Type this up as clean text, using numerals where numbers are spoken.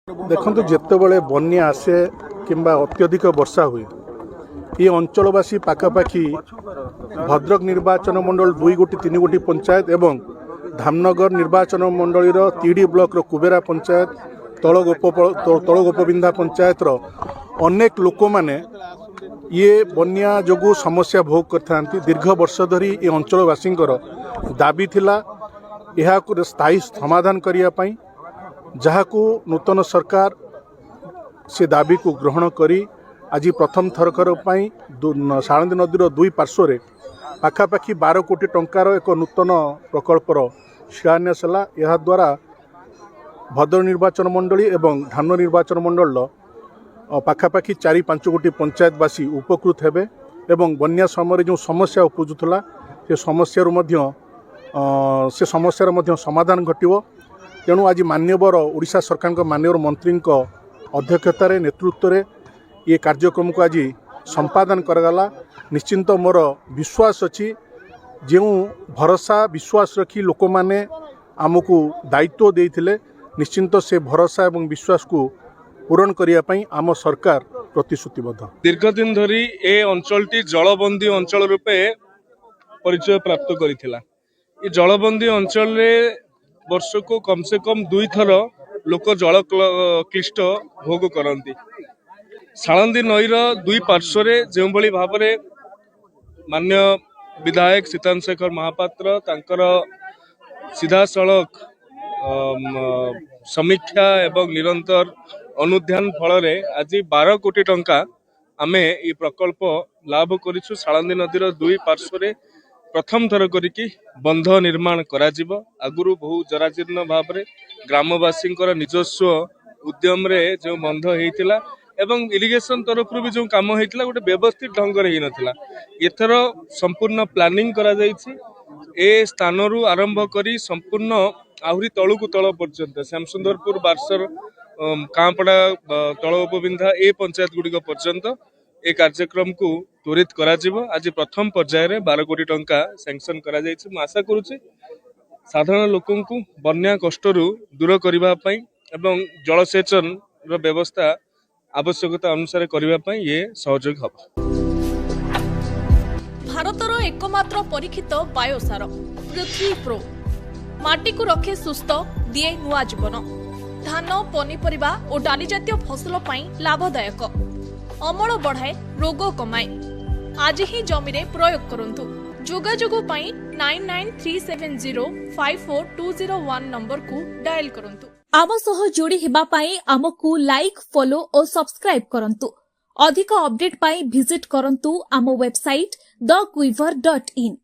देखो जितेबाला बन्या आसे किंबा अत्यधिक वर्षा हुए ये अंचलवासी पाखापाखि भद्रक निर्वाचन मंडल 2 गोटी 3 गोटी पंचायत एवं धामनगर निर्वाचन मंडल तीडी ब्लॉक कुबेरा पंचायत तल गोपबिंधा पंचायत अनेक लोक माने ये बन्या जोगु समस्या भोग करथांती। दीर्घ वर्ष धरी ये अंचलवासी दाबी थिला यह स्थायी समाधान करिया पई जहाकू नूतन सरकार से दाबी को ग्रहण करी आज प्रथम थरकर साळंदी नदीर दुई पार्श्व पाखापाखि 12 कोटी टंकार एक नूतन प्रकल्पर शिलान्यास है। यह द्वारा भद्रक निर्वाचन मंडली एवं धामनगर निर्वाचन मंडल पाखापाखि 4-5 कोटी पंचायतवासी उपकृत हेबे एवं बन्या समय जो समस्या उपजुला से समस्यार समाधान घटिव। तेणु आज मान्यवर ओडिशा सरकार मान्यवर मंत्री अध्यक्षतार नेतृत्व में ये कार्यक्रम को आज संपादन करगला। निश्चिंत मोर विश्वास अच्छी जो भरोसा विश्वास रखी लोक मैंने आमको दायित्व देते निश्चिंत से भरोसा एवं विश्वास को पूरण करने आम सरकार प्रतिश्रुतिबद्ध। दीर्घ दिन धरी ए अंचलटी जलबंदी अंचल रूपे परिचय प्राप्त करिथिला। ये जलबंदी अंचल रे वर्ष को कम से कम 2 थर लोक जल क्लिष्ट भोग करती। साळंदी नईर दुई पार्श्व जो भली भाव मान्य विधायक सीतांत शेखर महापात्र तांकर सीधा सड़क समीक्षा एवं निरंतर अनुध्यान फल आज 12 कोटी टंका आमे ये प्रकल्प लाभ करिछु। साळंदी नदीर दुई पार्श्व प्रथम थर करिकी बंध निर्माण करा जिवो। आगुरु बहु जराजीर्ण भाव ग्रामवासी निजस्व उद्यम रे जो बंध हेतिला एवं इरिगेशन तरफ भी जो काम होता गोटे व्यवस्थित ढंग से होता एथर संपूर्ण प्लानिंग करा जायछि। ए स्थान रु आरंभ करी संपूर्ण आहरी तलुकु तल पर्यंत श्यामसुंदरपुर बारसर कांपड़ा तल उपबिंधा ए पंचायत गुड़िक पर्यंत ए कार्यक्रम को त्वरित करा जिवो। आज प्रथम पर्याय रे 12 कोटी टंका सैंक्शन करा जायछि। मु आशा करूछि साधारण लोकन को बन्या कष्टरू दूर करबा पई एवं जलसेचन रो व्यवस्था आवश्यकता अनुसार करबा पई ये सहयोग हबो। भारतर एकमात्र परीक्षित बायोसार पृथ्वी प्रो माटी को रखे सुस्थ दिए नुआ जीवन। धान पनीपरिबा और डाली जातीय फसल पई लाभदायक अमल बढ़ाए रोग कमाए। आज ही जमी रे प्रयोग करंतु। जोगाजोग पई 9937054201 नंबर को डायल करंतु। आम सह जोड़ी हेबा पाई आमको लाइक फॉलो और सब्सक्राइब करंतु। अधिक अपडेट पाई विजिट करंतु आम वेबसाइट thequiver.in।